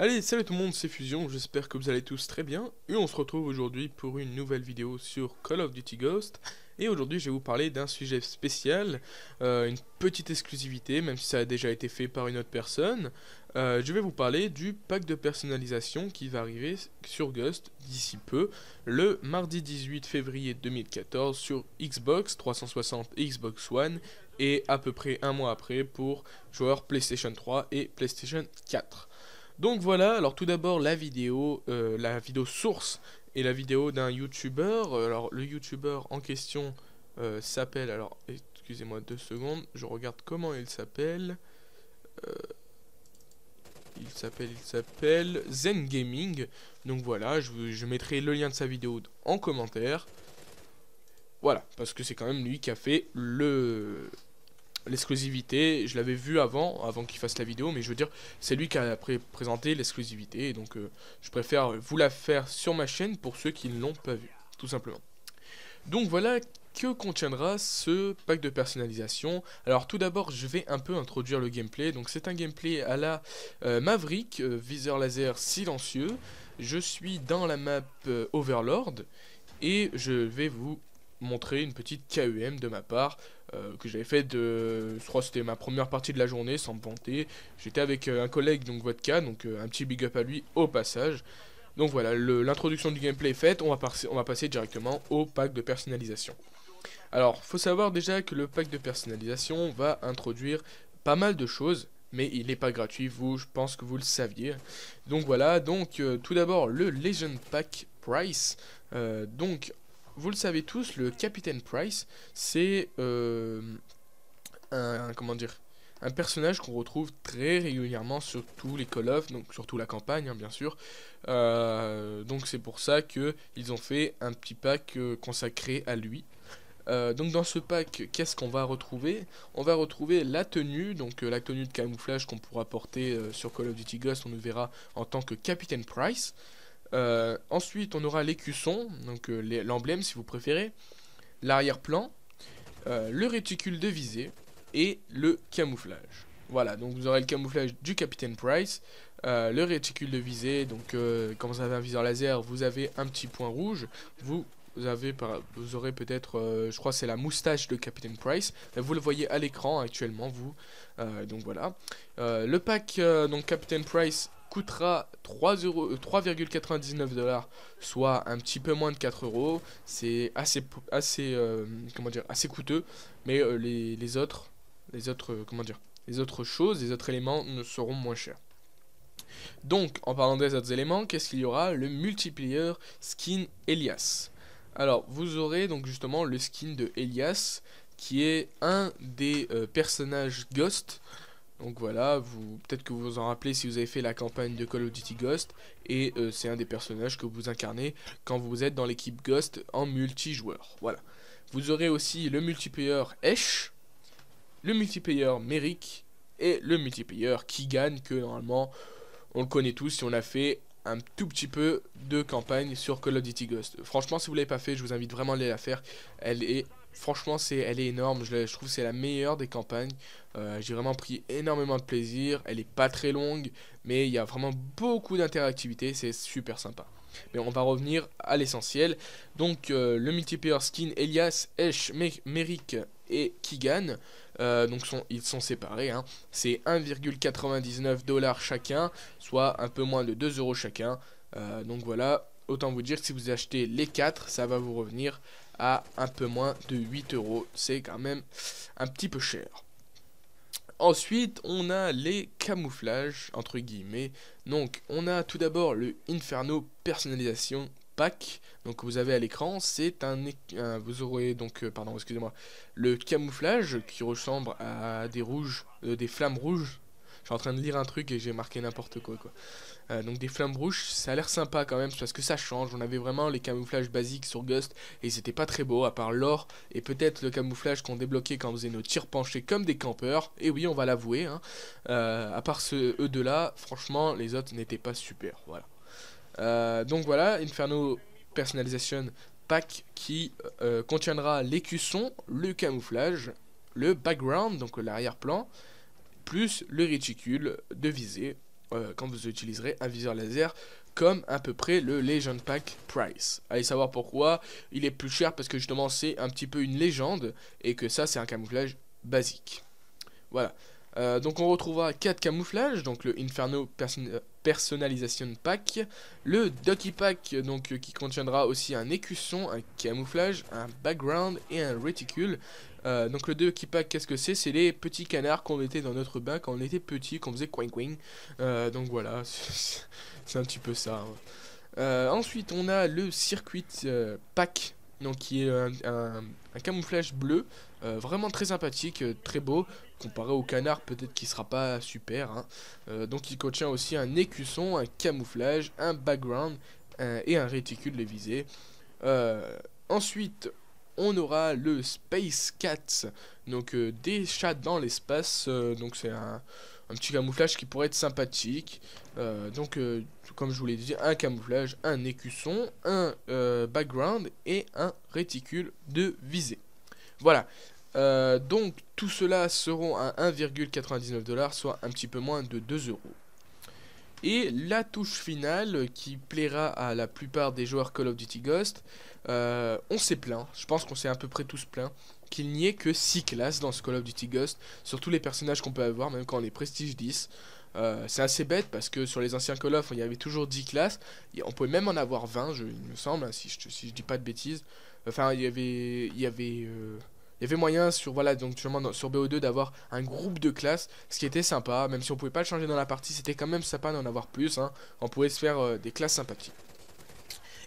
Allez, salut tout le monde, c'est Fusion, j'espère que vous allez tous très bien. Et on se retrouve aujourd'hui pour une nouvelle vidéo sur Call of Duty Ghost. Et aujourd'hui je vais vous parler d'un sujet spécial, une petite exclusivité, même si ça a déjà été fait par une autre personne. Je vais vous parler du pack de personnalisation qui va arriver sur Ghost d'ici peu, le mardi 18 février 2014 sur Xbox 360 et Xbox One, et à peu près un mois après pour joueurs PlayStation 3 et PlayStation 4. Donc voilà, alors tout d'abord la vidéo source est la vidéo d'un youtubeur. Alors le youtubeur en question s'appelle, alors excusez-moi 2 secondes, je regarde comment il s'appelle. Euh, il s'appelle Zen Gaming. Donc voilà, je mettrai le lien de sa vidéo en commentaire. Voilà, parce que c'est quand même lui qui a fait l'exclusivité. Je l'avais vu avant qu'il fasse la vidéo, mais je veux dire, c'est lui qui a présenté l'exclusivité, et donc je préfère vous la faire sur ma chaîne pour ceux qui ne l'ont pas vu, tout simplement. Donc voilà, que contiendra ce pack de personnalisation. Alors tout d'abord, je vais un peu introduire le gameplay. Donc c'est un gameplay à la Maverick, viseur laser silencieux. Je suis dans la map Overlord, et je vais vous montrer une petite KEM de ma part que j'avais fait je crois que c'était ma première partie de la journée, sans me vanter. J'étais avec un collègue, donc Vodka, donc un petit big up à lui au passage. Donc voilà, l'introduction du gameplay est faite, on va passer directement au pack de personnalisation. Alors, faut savoir déjà que le pack de personnalisation va introduire pas mal de choses, mais il n'est pas gratuit, je pense que vous le saviez. Donc voilà, tout d'abord le Legend Pack Price. Donc vous le savez tous, le Captain Price, c'est comment dire, un personnage qu'on retrouve très régulièrement sur tous les Call of, donc surtout la campagne, hein, bien sûr. Donc c'est pour ça que ils ont fait un petit pack consacré à lui. Donc dans ce pack, qu'est-ce qu'on va retrouver? On va retrouver la tenue, donc la tenue de camouflage qu'on pourra porter sur Call of Duty Ghost, on nous verra en tant que Captain Price. Ensuite, on aura l'écusson, donc l'emblème si vous préférez, l'arrière-plan, le réticule de visée et le camouflage. Voilà, donc vous aurez le camouflage du Captain Price, le réticule de visée, donc quand vous avez un viseur laser, vous avez un petit point rouge, vous aurez peut-être, je crois que c'est la moustache de Captain Price, vous le voyez à l'écran actuellement, donc voilà. Le pack donc Captain Price coûtera 3,99$, soit un petit peu moins de 4€. C'est comment dire, assez coûteux, mais les autres choses, les autres éléments ne seront moins chers. Donc, en parlant des autres éléments, qu'est-ce qu'il y aura? Le multiplayer skin Elias. Alors, vous aurez donc justement le skin de Elias, qui est un des personnages Ghost. Donc voilà, peut-être que vous vous en rappelez si vous avez fait la campagne de Call of Duty Ghost, et c'est un des personnages que vous incarnez quand vous êtes dans l'équipe Ghost en multijoueur. Voilà. Vous aurez aussi le multiplayer Esh, le multiplayer Merrick et le multiplayer Keegan, que normalement on le connaît tous si on a fait un tout petit peu de campagne sur Call of Duty Ghost. Franchement, si vous l'avez pas fait, je vous invite vraiment à aller la faire. Franchement, elle est énorme. Je trouve que c'est la meilleure des campagnes. J'ai vraiment pris énormément de plaisir. Elle est pas très longue, mais il y a vraiment beaucoup d'interactivité. C'est super sympa. Mais on va revenir à l'essentiel. Donc le multiplayer skin Elias, Esh, Merrick et Keegan. Ils sont séparés, hein. C'est 1,99$ chacun, soit un peu moins de 2€ chacun. Donc voilà, autant vous dire que si vous achetez les 4, ça va vous revenir à un peu moins de 8€. C'est quand même un petit peu cher. Ensuite, on a les camouflages, entre guillemets. Donc, on a tout d'abord le Inferno Personnalisation Pack. Donc, vous avez à l'écran, vous aurez donc, pardon, excusez-moi, le camouflage qui ressemble à des flammes rouges. Je suis en train de lire un truc et j'ai marqué n'importe quoi. Donc des flammes rouges, ça a l'air sympa quand même parce que ça change. On avait vraiment les camouflages basiques sur Ghost et c'était pas très beau à part l'or et peut-être le camouflage qu'on débloquait quand on faisait nos tirs penchés comme des campeurs. Et oui, on va l'avouer, hein. À part eux deux là, franchement les autres n'étaient pas super. Voilà. Donc voilà, Inferno Personalization Pack qui contiendra l'écusson, le camouflage, le background, donc l'arrière-plan, plus le réticule de visée quand vous utiliserez un viseur laser comme à peu près le Legend Pack Price. Allez savoir pourquoi il est plus cher, parce que justement c'est un petit peu une légende et que ça c'est un camouflage basique. Voilà. Donc on retrouvera 4 camouflages, donc le Inferno Personalization Pack, le Ducky Pack, donc qui contiendra aussi un écusson, un camouflage, un background et un réticule. Donc le Ducky Pack, qu'est-ce que c'est? C'est les petits canards qu'on mettait dans notre bain quand on était petit, qu'on faisait coing coing. Donc voilà, c'est un petit peu ça. Ensuite on a le Circuit Pack, donc qui est un camouflage bleu, vraiment très sympathique, très beau, comparé au canard peut-être qu'il sera pas super, hein. Donc il contient aussi un écusson, un camouflage, un background et un réticule de visée. Ensuite on aura le Space Cats, donc des chats dans l'espace, donc c'est un petit camouflage qui pourrait être sympathique. Comme je vous l'ai dit, un camouflage, un écusson, un background et un réticule de visée. Voilà. Donc tout cela seront à 1,99 $, soit un petit peu moins de 2 euros. Et la touche finale qui plaira à la plupart des joueurs Call of Duty Ghost, on s'est plaint, je pense qu'on s'est à peu près tous plaints, qu'il n'y ait que 6 classes dans ce Call of Duty Ghost, sur tous les personnages qu'on peut avoir, même quand on est Prestige 10. C'est assez bête parce que sur les anciens Call of, il y avait toujours 10 classes, et on pouvait même en avoir 20, il me semble, hein, si je dis pas de bêtises. Enfin, il y avait moyen sur, voilà, donc justement sur BO2 d'avoir un groupe de classes, ce qui était sympa, même si on pouvait pas le changer dans la partie, c'était quand même sympa d'en avoir plus, hein. On pouvait se faire des classes sympathiques.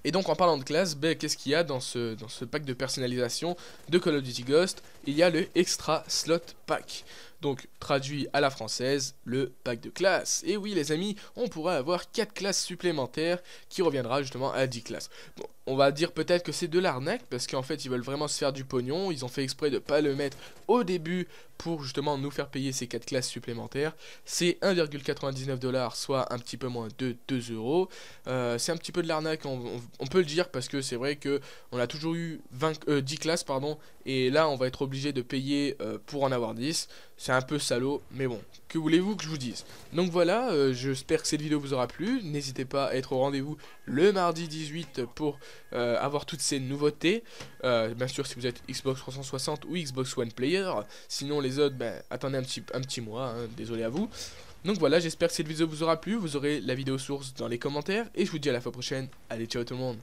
Et donc en parlant de classe, qu'est-ce qu'il y a dans ce pack de personnalisation de Call of Duty Ghost? Il y a le Extra Slot Pack. Donc traduit à la française, le pack de classe. Et oui les amis, on pourra avoir 4 classes supplémentaires qui reviendra justement à 10 classes. Bon, on va dire peut-être que c'est de l'arnaque parce qu'en fait ils veulent vraiment se faire du pognon. Ils ont fait exprès de pas le mettre au début pour justement nous faire payer ces 4 classes supplémentaires. C'est 1,99 $, soit un petit peu moins de 2 euros. C'est un petit peu de l'arnaque, on peut le dire, parce que c'est vrai que on a toujours eu 10 classes pardon, et là on va être obligé de payer pour en avoir 10. C'est un peu salaud, mais bon, que voulez-vous que je vous dise? Donc voilà, j'espère que cette vidéo vous aura plu. N'hésitez pas à être au rendez-vous le mardi 18 pour avoir toutes ces nouveautés. Bien sûr si vous êtes Xbox 360 ou Xbox One player. Sinon les autres, attendez un petit mois, hein, désolé à vous. Donc voilà, j'espère que cette vidéo vous aura plu. Vous aurez la vidéo source dans les commentaires. Et je vous dis à la fois prochaine. Allez, ciao tout le monde.